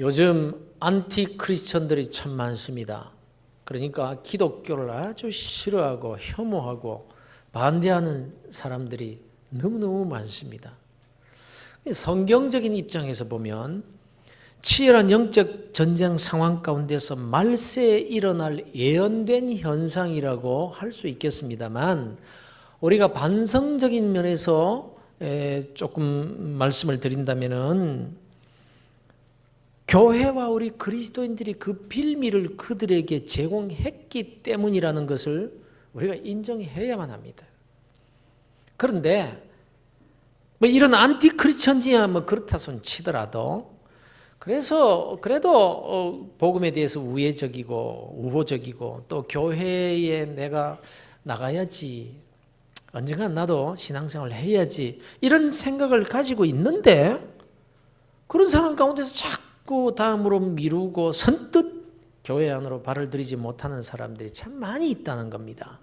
요즘 안티 크리스천들이 참 많습니다. 그러니까 기독교를 아주 싫어하고 혐오하고 반대하는 사람들이 너무너무 많습니다. 성경적인 입장에서 보면 치열한 영적 전쟁 상황 가운데서 말세에 일어날 예언된 현상이라고 할 수 있겠습니다만, 우리가 반성적인 면에서 조금 말씀을 드린다면은, 교회와 우리 그리스도인들이 그 빌미를 그들에게 제공했기 때문이라는 것을 우리가 인정해야만 합니다. 그런데 뭐 이런 안티 크리스천이야 뭐 그렇다 손 치더라도, 그래도 복음에 대해서 우회적이고 우호적이고, 또 교회에 내가 나가야지, 언젠가 나도 신앙생활을 해야지, 이런 생각을 가지고 있는데, 그런 사람 가운데서 자꾸 다음으로 미루고 선뜻 교회 안으로 발을 들이지 못하는 사람들이 참 많이 있다는 겁니다.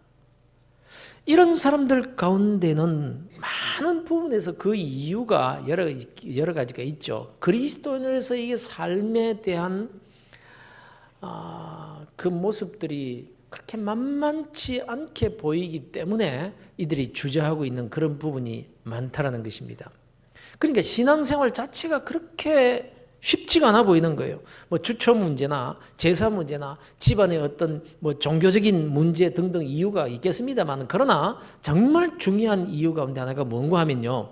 이런 사람들 가운데는 많은 부분에서 그 이유가 여러 가지가 있죠. 그리스도인으로서 이게 삶에 대한 그 모습들이 그렇게 만만치 않게 보이기 때문에 이들이 주저하고 있는 그런 부분이 많다라는 것입니다. 그러니까 신앙생활 자체가 그렇게 쉽지가 않아 보이는 거예요. 뭐 주초 문제나 제사 문제나 집안의 어떤 뭐 종교적인 문제 등등 이유가 있겠습니다만, 그러나 정말 중요한 이유 가운데 하나가 뭔가 하면요,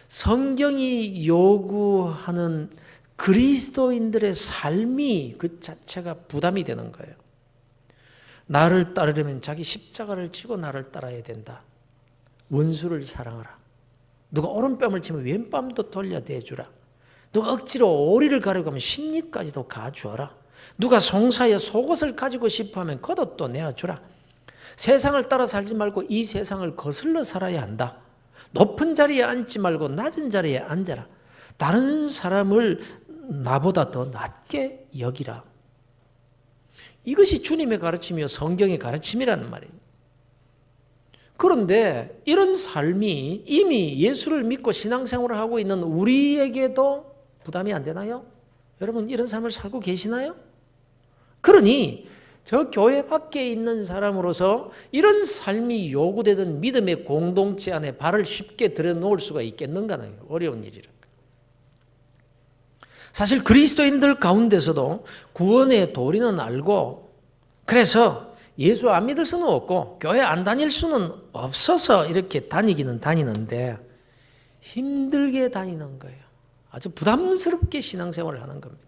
성경이 요구하는 그리스도인들의 삶이 그 자체가 부담이 되는 거예요. 나를 따르려면 자기 십자가를 지고 나를 따라야 된다. 원수를 사랑하라. 누가 오른뺨을 치면 왼뺨도 돌려대주라. 누가 억지로 오리를 가려고 하면 심리까지도 가주어라. 누가 송사에 속옷을 가지고 싶어하면 겉옷도 내어주라. 세상을 따라 살지 말고 이 세상을 거슬러 살아야 한다. 높은 자리에 앉지 말고 낮은 자리에 앉아라. 다른 사람을 나보다 더 낮게 여기라. 이것이 주님의 가르침이요 성경의 가르침이라는 말입니다. 그런데 이런 삶이 이미 예수를 믿고 신앙생활을 하고 있는 우리에게도 부담이 안 되나요? 여러분, 이런 삶을 살고 계시나요? 그러니 저 교회 밖에 있는 사람으로서 이런 삶이 요구되던 믿음의 공동체 안에 발을 쉽게 들여놓을 수가 있겠는가는 어려운 일이라. 사실 그리스도인들 가운데서도 구원의 도리는 알고, 그래서 예수 안 믿을 수는 없고 교회 안 다닐 수는 없어서 이렇게 다니기는 다니는데 힘들게 다니는 거예요. 아주 부담스럽게 신앙생활을 하는 겁니다.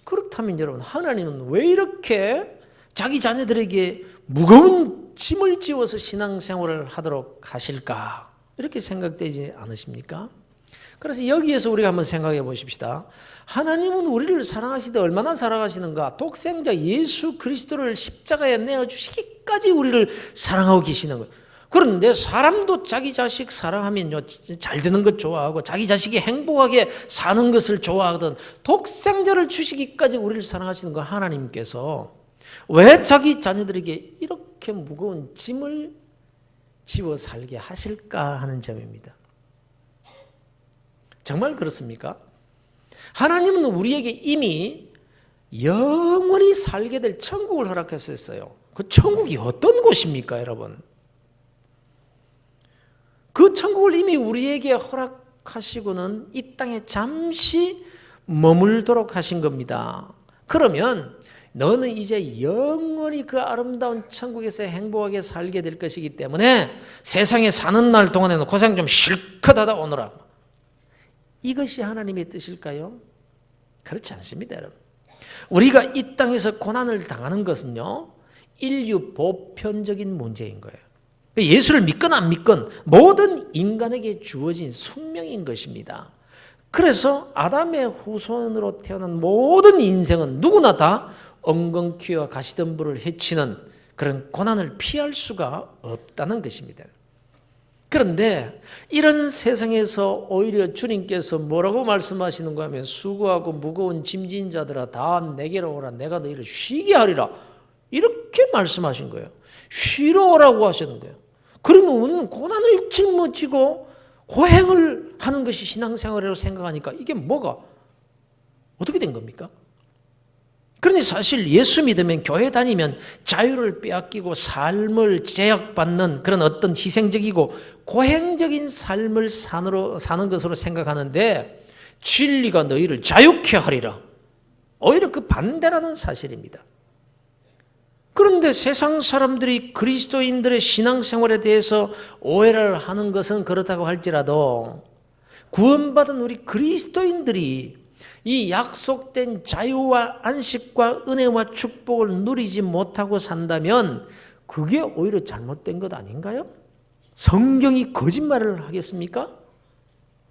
그렇다면 여러분, 하나님은 왜 이렇게 자기 자녀들에게 무거운 짐을 지워서 신앙생활을 하도록 하실까? 이렇게 생각되지 않으십니까? 그래서 여기에서 우리가 한번 생각해 보십시다. 하나님은 우리를 사랑하시되 얼마나 사랑하시는가? 독생자 예수 그리스도를 십자가에 내어주시기까지 우리를 사랑하고 계시는 거예요. 그런데 사람도 자기 자식 사랑하면요, 잘 되는 것 좋아하고 자기 자식이 행복하게 사는 것을 좋아하거든, 독생자를 주시기까지 우리를 사랑하시는 거 하나님께서 왜 자기 자녀들에게 이렇게 무거운 짐을 지워 살게 하실까 하는 점입니다. 정말 그렇습니까? 하나님은 우리에게 이미 영원히 살게 될 천국을 허락했었어요. 그 천국이 어떤 곳입니까, 여러분? 그 천국을 이미 우리에게 허락하시고는 이 땅에 잠시 머물도록 하신 겁니다. 그러면 너는 이제 영원히 그 아름다운 천국에서 행복하게 살게 될 것이기 때문에 세상에 사는 날 동안에는 고생 좀 실컷 하다 오너라. 이것이 하나님의 뜻일까요? 그렇지 않습니다, 여러분. 우리가 이 땅에서 고난을 당하는 것은요, 인류 보편적인 문제인 거예요. 예수를 믿건 안 믿건 모든 인간에게 주어진 숙명인 것입니다. 그래서 아담의 후손으로 태어난 모든 인생은 누구나 다 엉겅퀴와 가시덤불을 헤치는 그런 고난을 피할 수가 없다는 것입니다. 그런데 이런 세상에서 오히려 주님께서 뭐라고 말씀하시는가 하면, 수고하고 무거운 짐진 자들아 다 내게로 오라, 내가 너희를 쉬게 하리라, 이렇게 말씀하신 거예요. 쉬러 오라고 하시는 거예요. 그러면 우리는 고난을 짊어지고 고행을 하는 것이 신앙생활이라고 생각하니까 이게 뭐가 어떻게 된 겁니까? 그러니 사실 예수 믿으면 교회 다니면 자유를 빼앗기고 삶을 제약받는 그런 어떤 희생적이고 고행적인 삶을 사는 것으로 생각하는데 진리가 너희를 자유케 하리라. 오히려 그 반대라는 사실입니다. 그런데 세상 사람들이 그리스도인들의 신앙생활에 대해서 오해를 하는 것은 그렇다고 할지라도 구원받은 우리 그리스도인들이 이 약속된 자유와 안식과 은혜와 축복을 누리지 못하고 산다면 그게 오히려 잘못된 것 아닌가요? 성경이 거짓말을 하겠습니까?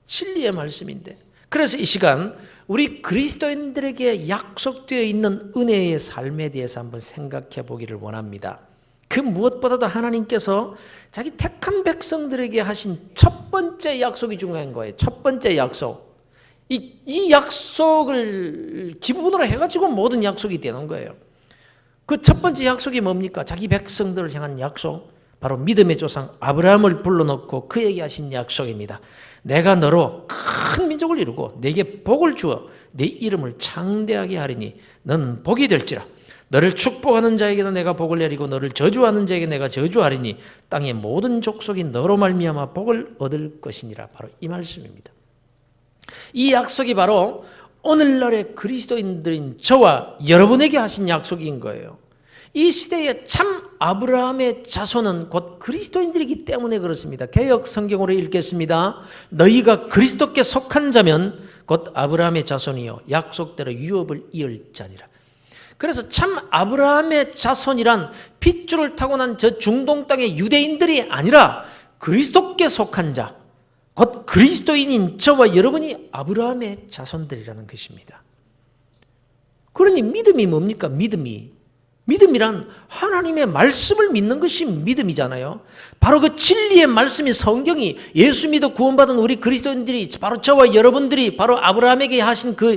진리의 말씀인데. 그래서 이 시간 우리 그리스도인들에게 약속되어 있는 은혜의 삶에 대해서 한번 생각해 보기를 원합니다. 그 무엇보다도 하나님께서 자기 택한 백성들에게 하신 첫 번째 약속이 중요한 거예요. 첫 번째 약속. 이 약속을 기본으로 해가지고 모든 약속이 되는 거예요. 그 첫 번째 약속이 뭡니까? 자기 백성들을 향한 약속. 바로 믿음의 조상 아브라함을 불러놓고 그에게 하신 약속입니다. 내가 너로 큰 민족을 이루고 내게 복을 주어 네 이름을 창대하게 하리니 너는 복이 될지라. 너를 축복하는 자에게는 내가 복을 내리고 너를 저주하는 자에게 내가 저주하리니 땅의 모든 족속이 너로 말미암아 복을 얻을 것이니라. 바로 이 말씀입니다. 이 약속이 바로 오늘날의 그리스도인들인 저와 여러분에게 하신 약속인 거예요. 이 시대에 참 아브라함의 자손은 곧 그리스도인들이기 때문에 그렇습니다. 개역 성경으로 읽겠습니다. 너희가 그리스도께 속한 자면 곧 아브라함의 자손이요 약속대로 유업을 이을 자니라. 그래서 참 아브라함의 자손이란 핏줄을 타고난 저 중동 땅의 유대인들이 아니라 그리스도께 속한 자, 곧 그리스도인인 저와 여러분이 아브라함의 자손들이라는 것입니다. 그러니 믿음이 뭡니까? 믿음이란 하나님의 말씀을 믿는 것이 믿음이잖아요. 바로 그 진리의 말씀인 성경이 예수 믿어 구원받은 우리 그리스도인들이 바로 저와 여러분들이 바로 아브라함에게 하신 그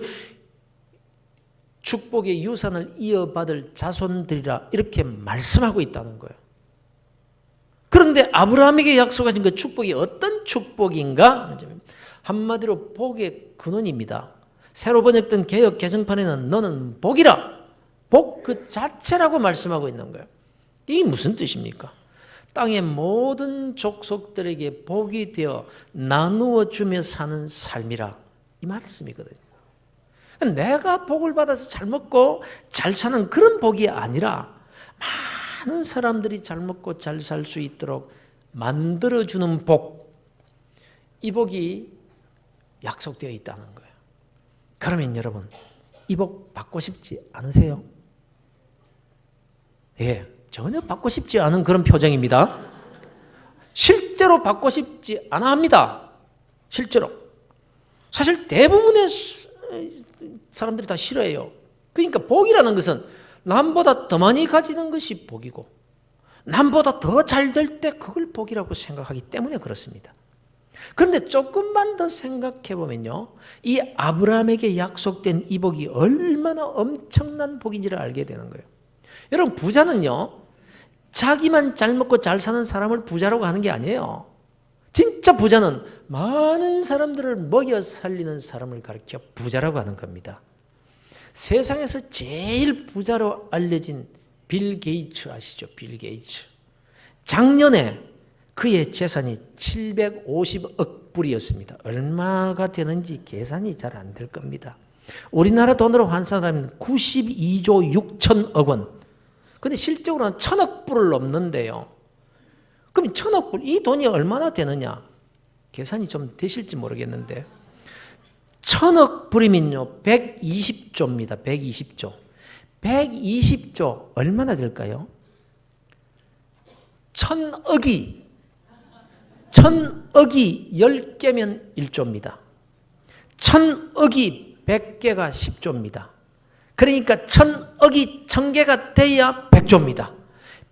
축복의 유산을 이어받을 자손들이라 이렇게 말씀하고 있다는 거예요. 그런데 아브라함에게 약속하신 그 축복이 어떤 축복인가? 한마디로 복의 근원입니다. 새로 번역된 개역 개정판에는 너는 복이라. 복 그 자체라고 말씀하고 있는 거예요. 이게 무슨 뜻입니까? 땅의 모든 족속들에게 복이 되어 나누어 주며 사는 삶이라 이 말씀이거든요. 내가 복을 받아서 잘 먹고 잘 사는 그런 복이 아니라 많은 사람들이 잘 먹고 잘 살 수 있도록 만들어주는 복, 이 복이 약속되어 있다는 거예요. 그러면 여러분 이 복 받고 싶지 않으세요? 예, 전혀 받고 싶지 않은 그런 표정입니다. 실제로 받고 싶지 않아 합니다. 실제로. 사실 대부분의 사람들이 다 싫어해요. 그러니까 복이라는 것은 남보다 더 많이 가지는 것이 복이고 남보다 더 잘 될 때 그걸 복이라고 생각하기 때문에 그렇습니다. 그런데 조금만 더 생각해 보면요, 이 아브라함에게 약속된 이 복이 얼마나 엄청난 복인지를 알게 되는 거예요. 여러분, 부자는요 자기만 잘 먹고 잘 사는 사람을 부자라고 하는 게 아니에요. 진짜 부자는 많은 사람들을 먹여 살리는 사람을 가리켜 부자라고 하는 겁니다. 세상에서 제일 부자로 알려진 빌 게이츠 아시죠? 빌 게이츠. 작년에 그의 재산이 750억 불이었습니다. 얼마가 되는지 계산이 잘 안 될 겁니다. 우리나라 돈으로 환산하면 92조 6천억 원. 근데 실적으로는 1000억 불을 넘는데요. 그럼 1000억 불, 이 돈이 얼마나 되느냐? 계산이 좀 되실지 모르겠는데 1000억 불이면요 120조입니다. 120조. 120조 얼마나 될까요? 1000억이 10개면 1조입니다. 1000억이 100개가 10조입니다. 그러니까 1000억이 1000개가 돼야 100조입니다.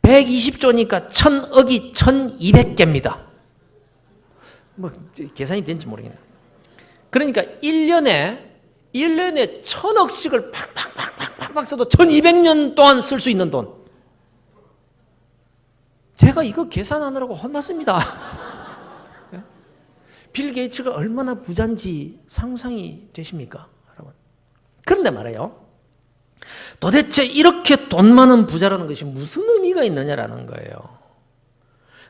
120조니까 1000억이 1200개입니다. 뭐 계산이 된지 모르겠네요. 그러니까 1년에 1000억씩을 팍팍 써도 1200년 동안 쓸 수 있는 돈. 제가 이거 계산하느라고 혼났습니다. 빌 게이츠가 얼마나 부자인지 상상이 되십니까, 여러분? 그런데 말이에요, 도대체 이렇게 돈 많은 부자라는 것이 무슨 의미가 있느냐라는 거예요.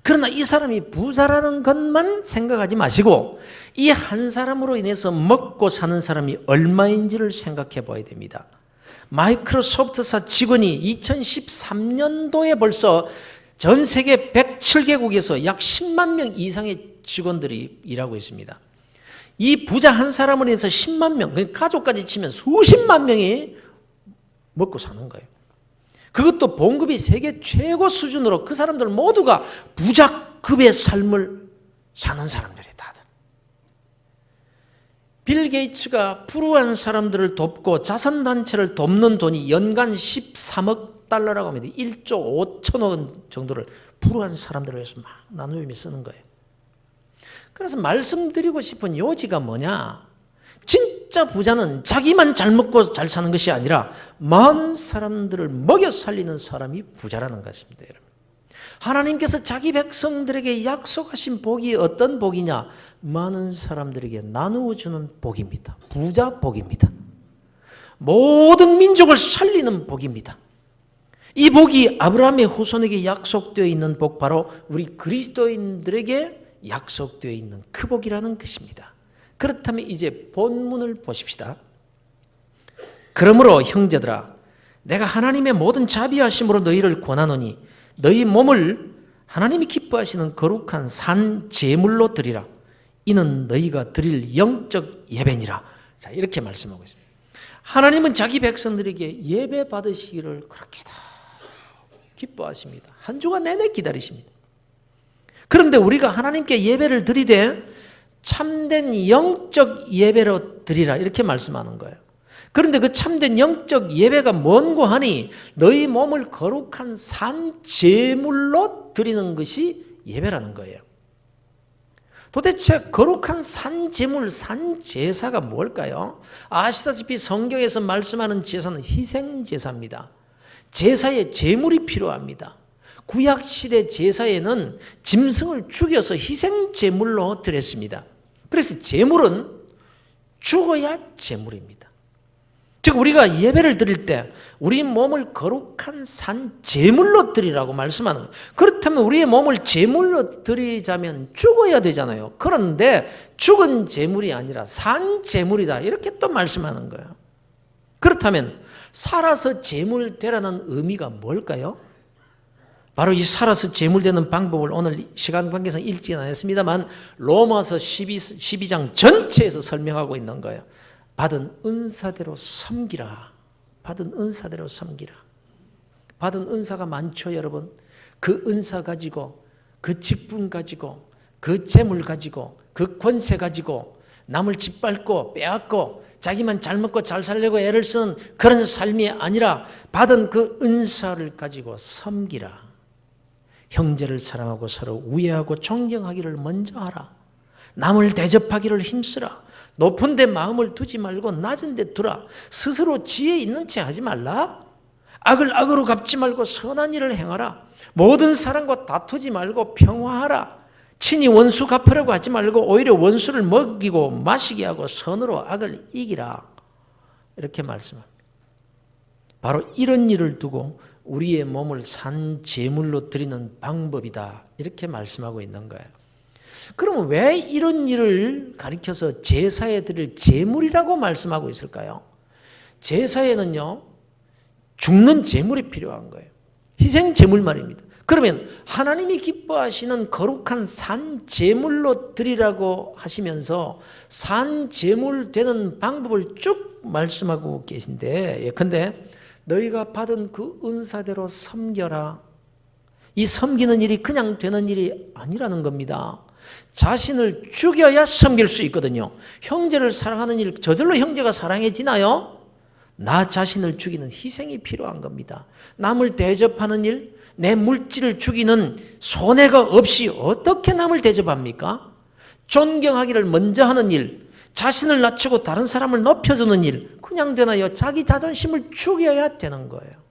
그러나 이 사람이 부자라는 것만 생각하지 마시고 이 한 사람으로 인해서 먹고 사는 사람이 얼마인지를 생각해 봐야 됩니다. 마이크로소프트사 직원이 2013년도에 벌써 전 세계 107개국에서 약 10만 명 이상의 직원들이 일하고 있습니다. 이 부자 한 사람으로 인해서 10만 명, 가족까지 치면 수십만 명이 먹고 사는 거예요. 그것도 봉급이 세계 최고 수준으로 그 사람들 모두가 부자급의 삶을 사는 사람들이 다들. 빌 게이츠가 불우한 사람들을 돕고 자선단체를 돕는 돈이 연간 13억 달러라고 합니다. 1조 5천억 원 정도를 불우한 사람들을 위해서 막 나누며 쓰는 거예요. 그래서 말씀드리고 싶은 요지가 뭐냐? 진짜 부자는 자기만 잘 먹고 잘 사는 것이 아니라 많은 사람들을 먹여 살리는 사람이 부자라는 것입니다. 여러분. 하나님께서 자기 백성들에게 약속하신 복이 어떤 복이냐? 많은 사람들에게 나누어 주는 복입니다. 부자 복입니다. 모든 민족을 살리는 복입니다. 이 복이 아브라함의 후손에게 약속되어 있는 복, 바로 우리 그리스도인들에게 약속되어 있는 그 복이라는 것입니다. 그렇다면 이제 본문을 보십시다. 그러므로 형제들아, 내가 하나님의 모든 자비하심으로 너희를 권하노니 너희 몸을 하나님이 기뻐하시는 거룩한 산 제물로 드리라. 이는 너희가 드릴 영적 예배니라. 자, 이렇게 말씀하고 있습니다. 하나님은 자기 백성들에게 예배 받으시기를 그렇게 다 기뻐하십니다. 한 주간 내내 기다리십니다. 그런데 우리가 하나님께 예배를 드리되 참된 영적 예배로 드리라, 이렇게 말씀하는 거예요. 그런데 그 참된 영적 예배가 뭔고 하니 너희 몸을 거룩한 산 제물로 드리는 것이 예배라는 거예요. 도대체 거룩한 산 제물, 산 제사가 뭘까요? 아시다시피 성경에서 말씀하는 제사는 희생 제사입니다. 제사에 제물이 필요합니다. 구약시대 제사에는 짐승을 죽여서 희생 제물로 드렸습니다. 그래서 제물은 죽어야 제물입니다. 즉 우리가 예배를 드릴 때 우리 몸을 거룩한 산 제물로 드리라고 말씀하는 거예요. 그렇다면 우리의 몸을 제물로 드리자면 죽어야 되잖아요. 그런데 죽은 제물이 아니라 산 제물이다, 이렇게 또 말씀하는 거예요. 그렇다면 살아서 제물 되라는 의미가 뭘까요? 바로 이 살아서 제물되는 방법을 오늘 시간 관계상 읽지는 않았습니다만 로마서 12장 전체에서 설명하고 있는 거예요. 받은 은사대로 섬기라. 받은 은사대로 섬기라. 받은 은사가 많죠, 여러분. 그 은사 가지고, 그 직분 가지고, 그 재물 가지고, 그 권세 가지고 남을 짓밟고 빼앗고 자기만 잘 먹고 잘 살려고 애를 쓰는 그런 삶이 아니라 받은 그 은사를 가지고 섬기라. 형제를 사랑하고 서로 우애하고 존경하기를 먼저 하라. 남을 대접하기를 힘쓰라. 높은 데 마음을 두지 말고 낮은 데 두라. 스스로 지혜 있는 채 하지 말라. 악을 악으로 갚지 말고 선한 일을 행하라. 모든 사람과 다투지 말고 평화하라. 친히 원수 갚으려고 하지 말고 오히려 원수를 먹이고 마시게 하고 선으로 악을 이기라. 이렇게 말씀합니다. 바로 이런 일을 두고 우리의 몸을 산 제물로 드리는 방법이다, 이렇게 말씀하고 있는 거예요. 그러면 왜 이런 일을 가리켜서 제사에 드릴 제물이라고 말씀하고 있을까요? 제사에는요, 죽는 제물이 필요한 거예요. 희생 제물 말입니다. 그러면 하나님이 기뻐하시는 거룩한 산 제물로 드리라고 하시면서 산 제물 되는 방법을 쭉 말씀하고 계신데, 예컨대 너희가 받은 그 은사대로 섬겨라. 이 섬기는 일이 그냥 되는 일이 아니라는 겁니다. 자신을 죽여야 섬길 수 있거든요. 형제를 사랑하는 일, 저절로 형제가 사랑해지나요? 나 자신을 죽이는 희생이 필요한 겁니다. 남을 대접하는 일, 내 물질을 죽이는 손해가 없이 어떻게 남을 대접합니까? 존경하기를 먼저 하는 일, 자신을 낮추고 다른 사람을 높여주는 일, 그냥 되나요? 자기 자존심을 죽여야 되는 거예요.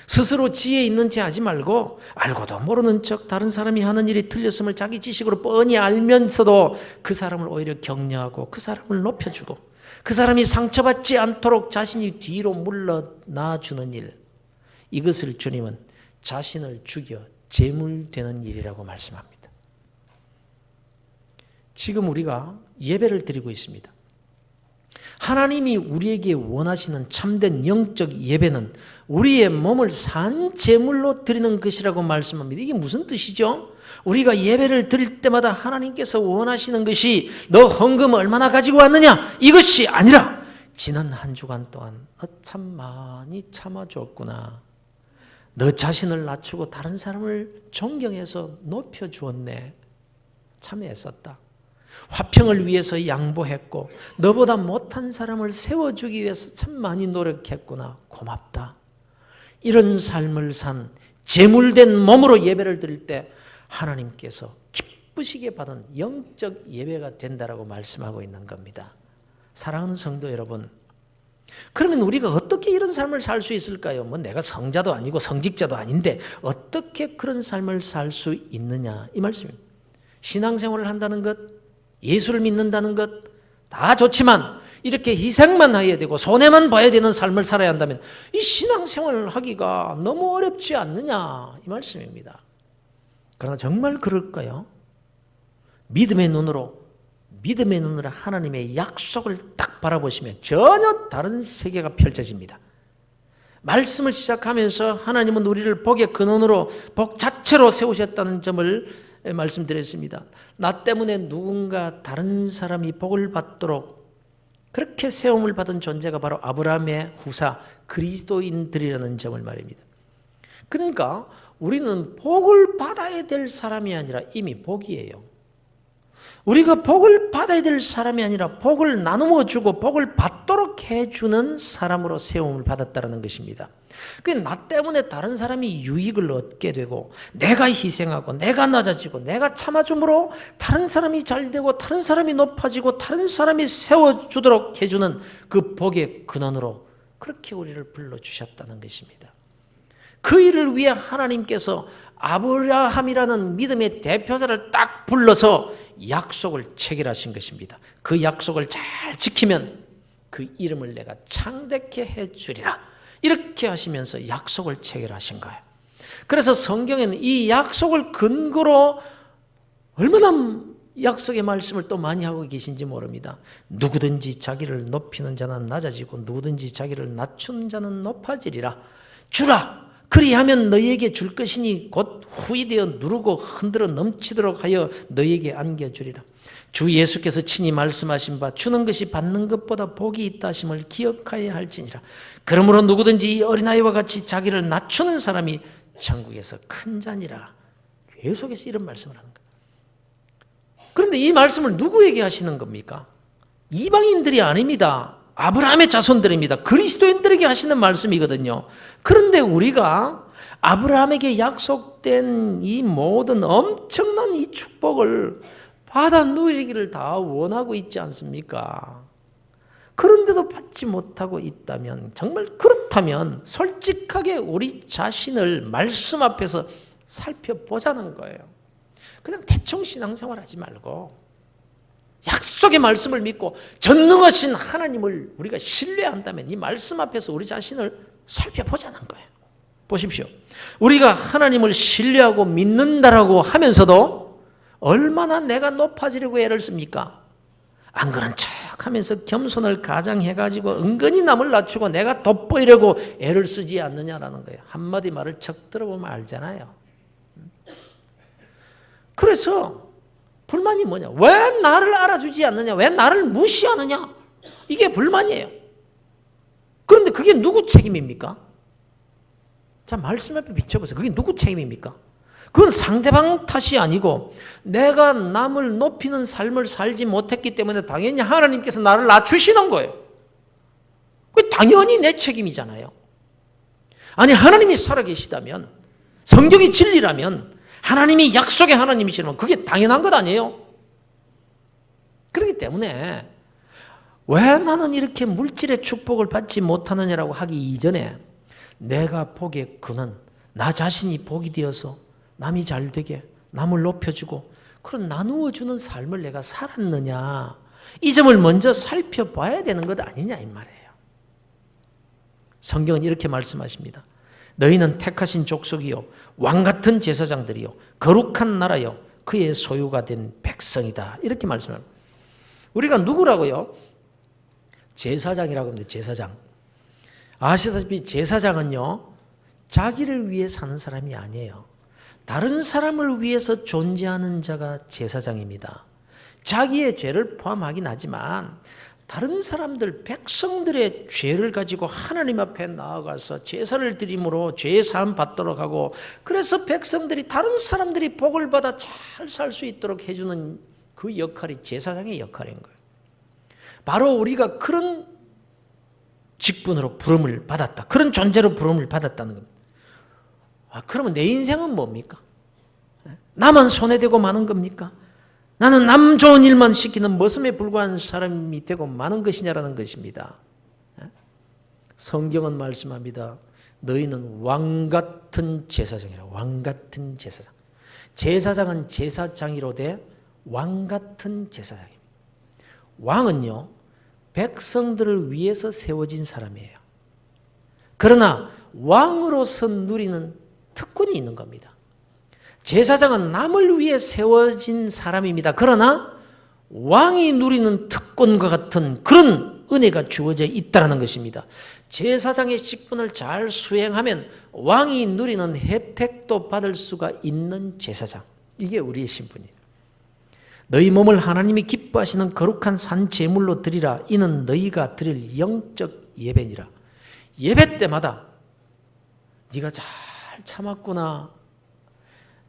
스스로 지혜 있는 채 하지 말고 알고도 모르는 척 다른 사람이 하는 일이 틀렸음을 자기 지식으로 뻔히 알면서도 그 사람을 오히려 격려하고 그 사람을 높여주고 그 사람이 상처받지 않도록 자신이 뒤로 물러나 주는 일, 이것을 주님은 자신을 죽여 제물되는 일이라고 말씀합니다. 지금 우리가 예배를 드리고 있습니다. 하나님이 우리에게 원하시는 참된 영적 예배는 우리의 몸을 산 제물로 드리는 것이라고 말씀합니다. 이게 무슨 뜻이죠? 우리가 예배를 드릴 때마다 하나님께서 원하시는 것이 너 헌금 얼마나 가지고 왔느냐, 이것이 아니라 지난 한 주간 동안 너 참 많이 참아주었구나, 너 자신을 낮추고 다른 사람을 존경해서 높여주었네, 참 애썼다, 화평을 위해서 양보했고 너보다 못한 사람을 세워주기 위해서 참 많이 노력했구나, 고맙다. 이런 삶을 산 제물된 몸으로 예배를 드릴 때 하나님께서 기쁘시게 받은 영적 예배가 된다라고 말씀하고 있는 겁니다. 사랑하는 성도 여러분, 그러면 우리가 어떻게 이런 삶을 살 수 있을까요? 뭐 내가 성자도 아니고 성직자도 아닌데 어떻게 그런 삶을 살 수 있느냐, 이 말씀입니다. 신앙생활을 한다는 것, 예수를 믿는다는 것 다 좋지만 이렇게 희생만 해야 되고 손해만 봐야 되는 삶을 살아야 한다면 이 신앙생활을 하기가 너무 어렵지 않느냐, 이 말씀입니다. 그러나 정말 그럴까요? 믿음의 눈으로 하나님의 약속을 딱 바라보시면 전혀 다른 세계가 펼쳐집니다. 말씀을 시작하면서 하나님은 우리를 복의 근원으로 복 자체로 세우셨다는 점을 말씀드렸습니다. 나 때문에 누군가 다른 사람이 복을 받도록 그렇게 세움을 받은 존재가 바로 아브라함의 후사 그리스도인들이라는 점을 말입니다. 그러니까 우리는 복을 받아야 될 사람이 아니라 이미 복이에요. 우리가 복을 받아야 될 사람이 아니라 복을 나누어 주고 복을 받도록 해주는 사람으로 세움을 받았다는 것입니다. 나 때문에 다른 사람이 유익을 얻게 되고 내가 희생하고 내가 낮아지고 내가 참아줌으로 다른 사람이 잘되고 다른 사람이 높아지고 다른 사람이 세워주도록 해주는 그 복의 근원으로 그렇게 우리를 불러주셨다는 것입니다. 그 일을 위해 하나님께서 아브라함이라는 믿음의 대표자를 딱 불러서 약속을 체결하신 것입니다. 그 약속을 잘 지키면 그 이름을 내가 창대케 해주리라, 이렇게 하시면서 약속을 체결하신 거예요. 그래서 성경에는 이 약속을 근거로 얼마나 약속의 말씀을 또 많이 하고 계신지 모릅니다. 누구든지 자기를 높이는 자는 낮아지고 누구든지 자기를 낮추는 자는 높아지리라. 주라, 그리하면 너희에게 줄 것이니 곧 후이되어 누르고 흔들어 넘치도록 하여 너희에게 안겨주리라. 주 예수께서 친히 말씀하신 바 주는 것이 받는 것보다 복이 있다 하심을 기억하여야 할지니라. 그러므로 누구든지 이 어린아이와 같이 자기를 낮추는 사람이 천국에서 큰 자니라. 계속해서 이런 말씀을 하는 거예요. 그런데 이 말씀을 누구에게 하시는 겁니까? 이방인들이 아닙니다. 아브라함의 자손들입니다. 그리스도인들에게 하시는 말씀이거든요. 그런데 우리가 아브라함에게 약속된 이 모든 엄청난 이 축복을 받아 누리기를 다 원하고 있지 않습니까? 그런데도 받지 못하고 있다면, 정말 그렇다면 솔직하게 우리 자신을 말씀 앞에서 살펴보자는 거예요. 그냥 대충 신앙생활 하지 말고 약속의 말씀을 믿고 전능하신 하나님을 우리가 신뢰한다면 이 말씀 앞에서 우리 자신을 살펴보자는 거예요. 보십시오. 우리가 하나님을 신뢰하고 믿는다라고 하면서도 얼마나 내가 높아지려고 애를 씁니까? 안 그런 척 하면서 겸손을 가장해가지고 은근히 남을 낮추고 내가 돋보이려고 애를 쓰지 않느냐라는 거예요. 한마디 말을 척 들어보면 알잖아요. 그래서 불만이 뭐냐? 왜 나를 알아주지 않느냐? 왜 나를 무시하느냐? 이게 불만이에요. 그런데 그게 누구 책임입니까? 자, 말씀 앞에 비춰보세요. 그게 누구 책임입니까? 그건 상대방 탓이 아니고 내가 남을 높이는 삶을 살지 못했기 때문에 당연히 하나님께서 나를 낮추시는 거예요. 그게 당연히 내 책임이잖아요. 아니, 하나님이 살아계시다면, 성경이 진리라면, 하나님이 약속의 하나님이시라면 그게 당연한 것 아니에요? 그렇기 때문에 왜 나는 이렇게 물질의 축복을 받지 못하느냐라고 하기 이전에 내가 복의 근원, 나 자신이 복이 되어서 남이 잘 되게, 남을 높여주고 그런 나누어주는 삶을 내가 살았느냐, 이 점을 먼저 살펴봐야 되는 것 아니냐 이 말이에요. 성경은 이렇게 말씀하십니다. 너희는 택하신 족속이요 왕같은 제사장들이요 거룩한 나라요 그의 소유가 된 백성이다. 이렇게 말씀합니다. 우리가 누구라고요? 제사장이라고 합니다. 제사장. 아시다시피 제사장은요 자기를 위해 사는 사람이 아니에요. 다른 사람을 위해서 존재하는 자가 제사장입니다. 자기의 죄를 포함하긴 하지만 다른 사람들, 백성들의 죄를 가지고 하나님 앞에 나아가서 제사를 드림으로 죄의 사함 받도록 하고, 그래서 백성들이, 다른 사람들이 복을 받아 잘 살 수 있도록 해주는 그 역할이 제사장의 역할인 거예요. 바로 우리가 그런 직분으로 부름을 받았다. 그런 존재로 부름을 받았다는 겁니다. 그러면 내 인생은 뭡니까? 나만 손해되고 마는 겁니까? 나는 남 좋은 일만 시키는 머슴에 불과한 사람이 되고 마는 것이냐라는 것입니다. 성경은 말씀합니다. 너희는 왕같은 제사장이라. 왕같은 제사장. 제사장은 제사장이로되 왕같은 제사장입니다. 왕은요 백성들을 위해서 세워진 사람이에요. 그러나 왕으로서 누리는 특권이 있는 겁니다. 제사장은 남을 위해 세워진 사람입니다. 그러나 왕이 누리는 특권과 같은 그런 은혜가 주어져 있다는 것입니다. 제사장의 직분을 잘 수행하면 왕이 누리는 혜택도 받을 수가 있는 제사장. 이게 우리의 신분이에요. 너희 몸을 하나님이 기뻐하시는 거룩한 산 제물로 드리라. 이는 너희가 드릴 영적 예배니라. 예배 때마다 네가 잘 참았구나.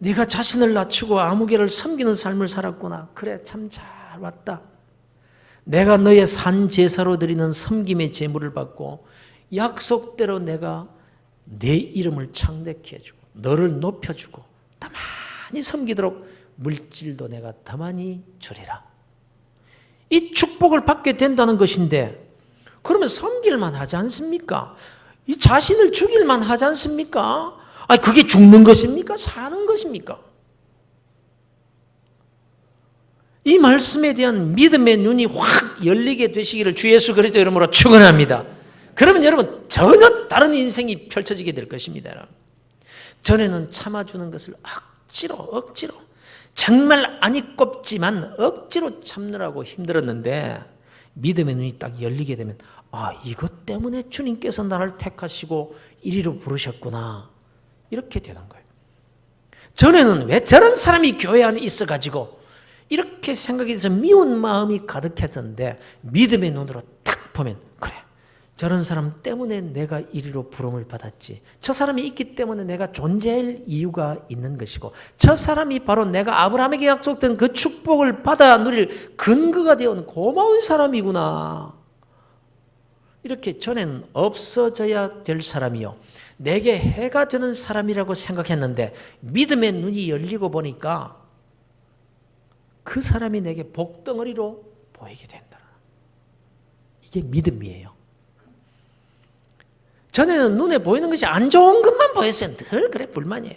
네가 자신을 낮추고 아무개를 섬기는 삶을 살았구나. 그래 참 잘 왔다. 내가 너의 산 제사로 드리는 섬김의 제물을 받고 약속대로 내가 내 이름을 창대케 해주고 너를 높여주고 더 많이 섬기도록 물질도 내가 더 많이 주리라. 이 축복을 받게 된다는 것인데, 그러면 섬길만 하지 않습니까? 이 자신을 죽일만 하지 않습니까? 그게 죽는 것입니까? 사는 것입니까? 이 말씀에 대한 믿음의 눈이 확 열리게 되시기를 주 예수 그리스도 이름으로 축원합니다. 그러면 여러분 전혀 다른 인생이 펼쳐지게 될 것입니다. 여러분. 전에는 참아주는 것을 억지로 정말 안이 꼽지만 억지로 참느라고 힘들었는데, 믿음의 눈이 딱 열리게 되면 이것 때문에 주님께서 나를 택하시고 이리로 부르셨구나. 이렇게 되는 거예요. 전에는 왜 저런 사람이 교회 안에 있어가지고 이렇게 생각이 돼서 미운 마음이 가득했었는데, 믿음의 눈으로 딱 보면 그래, 저런 사람 때문에 내가 이리로 부름을 받았지. 저 사람이 있기 때문에 내가 존재할 이유가 있는 것이고, 저 사람이 바로 내가 아브라함에게 약속된 그 축복을 받아 누릴 근거가 되어온 고마운 사람이구나. 이렇게 전에는 없어져야 될 사람이요 내게 해가 되는 사람이라고 생각했는데, 믿음의 눈이 열리고 보니까 그 사람이 내게 복덩어리로 보이게 된다. 이게 믿음이에요. 전에는 눈에 보이는 것이 안 좋은 것만 보였어요. 늘 그래 불만이에요.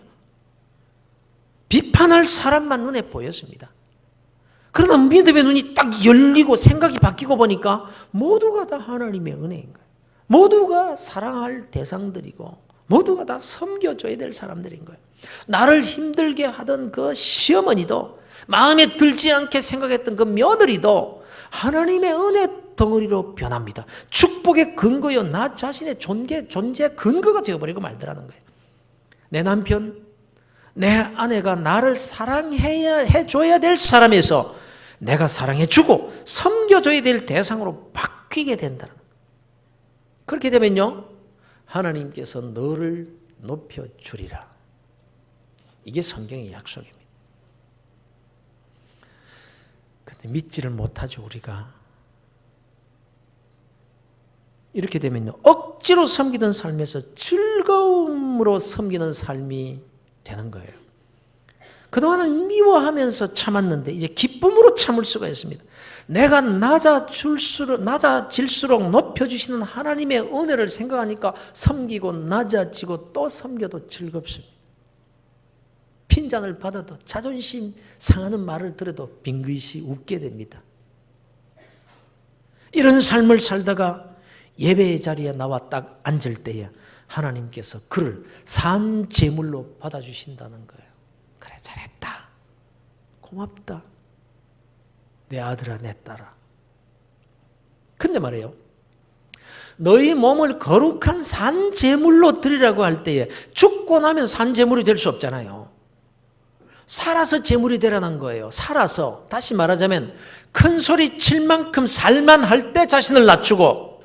비판할 사람만 눈에 보였습니다. 그러나 믿음의 눈이 딱 열리고 생각이 바뀌고 보니까 모두가 다 하나님의 은혜인 거예요. 모두가 사랑할 대상들이고 모두가 다 섬겨줘야 될 사람들인 거예요. 나를 힘들게 하던 그 시어머니도, 마음에 들지 않게 생각했던 그 며느리도 하나님의 은혜 덩어리로 변합니다. 축복의 근거요 나 자신의 존재 근거가 되어버리고 말더라는 거예요. 내 남편, 내 아내가 나를 사랑해줘야 될 사람에서 내가 사랑해주고 섬겨줘야 될 대상으로 바뀌게 된다는 거예요. 그렇게 되면요 하나님께서 너를 높여주리라. 이게 성경의 약속입니다. 근데 믿지를 못하죠 우리가. 이렇게 되면요 억지로 섬기던 삶에서 즐거움으로 섬기는 삶이 되는 거예요. 그동안은 미워하면서 참았는데 이제 기쁨으로 참을 수가 있습니다. 내가 낮아질수록 높여주시는 하나님의 은혜를 생각하니까 섬기고 낮아지고 또 섬겨도 즐겁습니다. 핀잔을 받아도 자존심 상하는 말을 들어도 빙긋이 웃게 됩니다. 이런 삶을 살다가 예배의 자리에 나와 딱 앉을 때에 하나님께서 그를 산 제물로 받아주신다는 거예요. 그래, 잘했다. 고맙다. 내 아들아, 내 딸아. 근데 말이에요, 너희 몸을 거룩한 산 제물로 드리라고 할 때에 죽고 나면 산 제물이 될 수 없잖아요. 살아서 제물이 되라는 거예요. 살아서, 다시 말하자면 큰 소리 칠 만큼 살만 할 때 자신을 낮추고,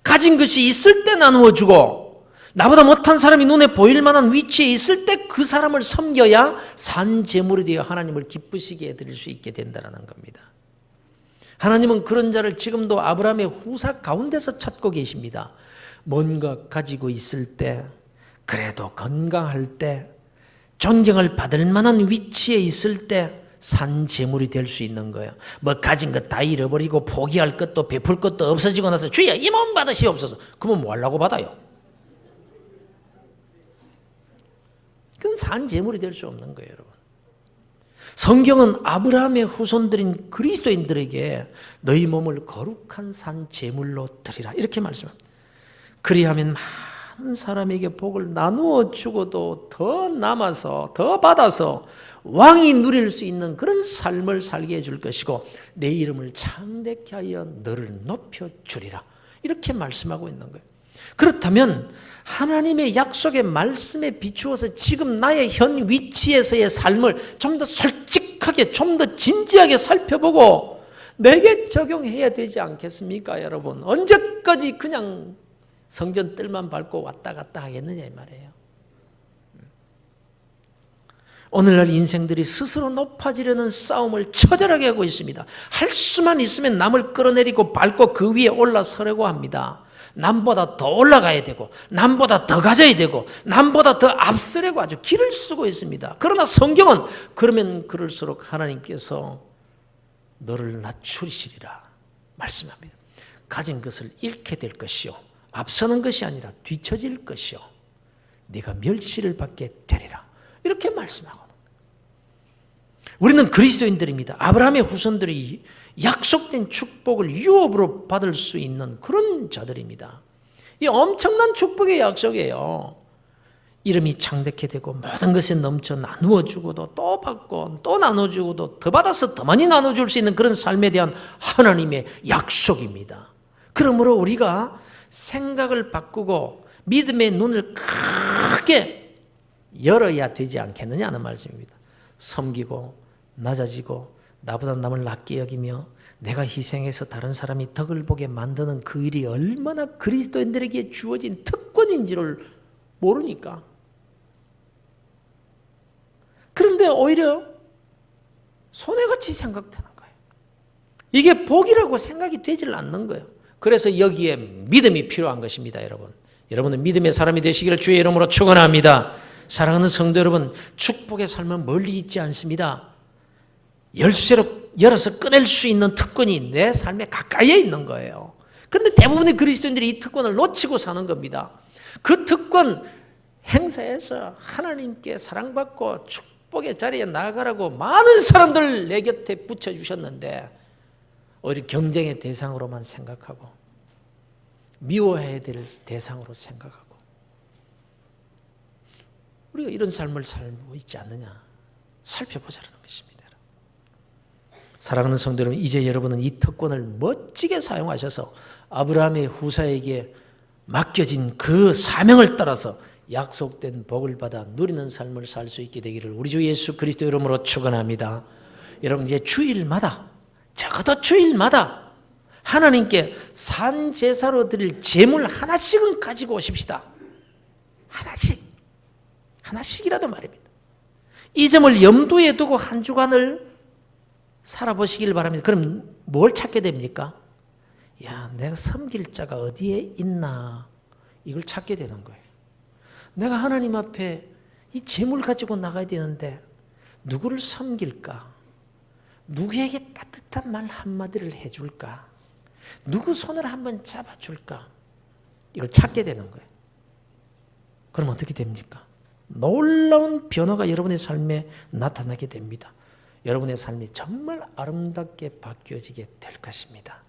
가진 것이 있을 때 나누어 주고, 나보다 못한 사람이 눈에 보일 만한 위치에 있을 때 그 사람을 섬겨야 산 제물이 되어 하나님을 기쁘시게 해드릴 수 있게 된다는 겁니다. 하나님은 그런 자를 지금도 아브라함의 후사 가운데서 찾고 계십니다. 뭔가 가지고 있을 때, 그래도 건강할 때, 존경을 받을 만한 위치에 있을 때 산 제물이 될 수 있는 거예요. 뭐 가진 것 다 잃어버리고 포기할 것도 베풀 것도 없어지고 나서 주여 이 몸 받으시옵소서. 그러면 뭐 하려고 받아요? 그건 산 제물이 될 수 없는 거예요, 여러분. 성경은 아브라함의 후손들인 그리스도인들에게 너희 몸을 거룩한 산 제물로 드리라 이렇게 말씀합니다. 그리하면 많은 사람에게 복을 나누어 주고도 더 남아서 더 받아서 왕이 누릴 수 있는 그런 삶을 살게 해줄 것이고 내 이름을 창대케 하여 너를 높여주리라 이렇게 말씀하고 있는 거예요. 그렇다면 하나님의 약속의 말씀에 비추어서 지금 나의 현 위치에서의 삶을 좀 더 솔직하게 좀 더 진지하게 살펴보고 내게 적용해야 되지 않겠습니까, 여러분? 언제까지 그냥 성전 뜰만 밟고 왔다 갔다 하겠느냐 이 말이에요. 오늘날 인생들이 스스로 높아지려는 싸움을 처절하게 하고 있습니다. 할 수만 있으면 남을 끌어내리고 밟고 그 위에 올라서려고 합니다. 남보다 더 올라가야 되고 남보다 더 가져야 되고 남보다 더 앞서려고 아주 길을 쓰고 있습니다. 그러나 성경은 그러면 그럴수록 하나님께서 너를 낮추시리라 말씀합니다. 가진 것을 잃게 될 것이요 앞서는 것이 아니라 뒤처질 것이요 네가 멸시를 받게 되리라 이렇게 말씀하고 우리는 그리스도인들입니다. 아브라함의 후손들이 약속된 축복을 유업으로 받을 수 있는 그런 자들입니다. 이 엄청난 축복의 약속이에요. 이름이 창대케 되고 모든 것에 넘쳐 나누어 주고도 또 받고 또 나눠 주고도 더 받아서 더 많이 나눠 줄 수 있는 그런 삶에 대한 하나님의 약속입니다. 그러므로 우리가 생각을 바꾸고 믿음의 눈을 크게 열어야 되지 않겠느냐 하는 말씀입니다. 섬기고 낮아지고 나보다 남을 낮게 여기며 내가 희생해서 다른 사람이 덕을 보게 만드는 그 일이 얼마나 그리스도인들에게 주어진 특권인지를 모르니까. 그런데 오히려 손해같이 생각되는 거예요. 이게 복이라고 생각이 되질 않는 거예요. 그래서 여기에 믿음이 필요한 것입니다, 여러분. 여러분은 믿음의 사람이 되시기를 주의 이름으로 축원합니다. 사랑하는 성도 여러분, 축복의 삶은 멀리 있지 않습니다. 열쇠로 열어서 꺼낼 수 있는 특권이 내 삶에 가까이에 있는 거예요. 그런데 대부분의 그리스도인들이 이 특권을 놓치고 사는 겁니다. 그 특권 행사해서 하나님께 사랑받고 축복의 자리에 나아가라고 많은 사람들 내 곁에 붙여주셨는데 오히려 경쟁의 대상으로만 생각하고 미워해야 될 대상으로 생각하고 우리가 이런 삶을 살고 있지 않느냐 살펴보자는 것입니다. 사랑하는 성도 여러분, 이제 여러분은 이 특권을 멋지게 사용하셔서 아브라함의 후사에게 맡겨진 그 사명을 따라서 약속된 복을 받아 누리는 삶을 살 수 있게 되기를 우리 주 예수 그리스도 이름으로 축원합니다. 여러분 이제 주일마다 적어도 주일마다 하나님께 산 제사로 드릴 제물 하나씩은 가지고 오십시다. 하나씩이라도 말입니다. 이 점을 염두에 두고 한 주간을 살아보시길 바랍니다. 그럼 뭘 찾게 됩니까? 야, 내가 섬길 자가 어디에 있나 이걸 찾게 되는 거예요. 내가 하나님 앞에 이 재물 가지고 나가야 되는데 누구를 섬길까? 누구에게 따뜻한 말 한마디를 해줄까? 누구 손을 한번 잡아줄까? 이걸 찾게 되는 거예요. 그럼 어떻게 됩니까? 놀라운 변화가 여러분의 삶에 나타나게 됩니다. 여러분의 삶이 정말 아름답게 바뀌어지게 될 것입니다.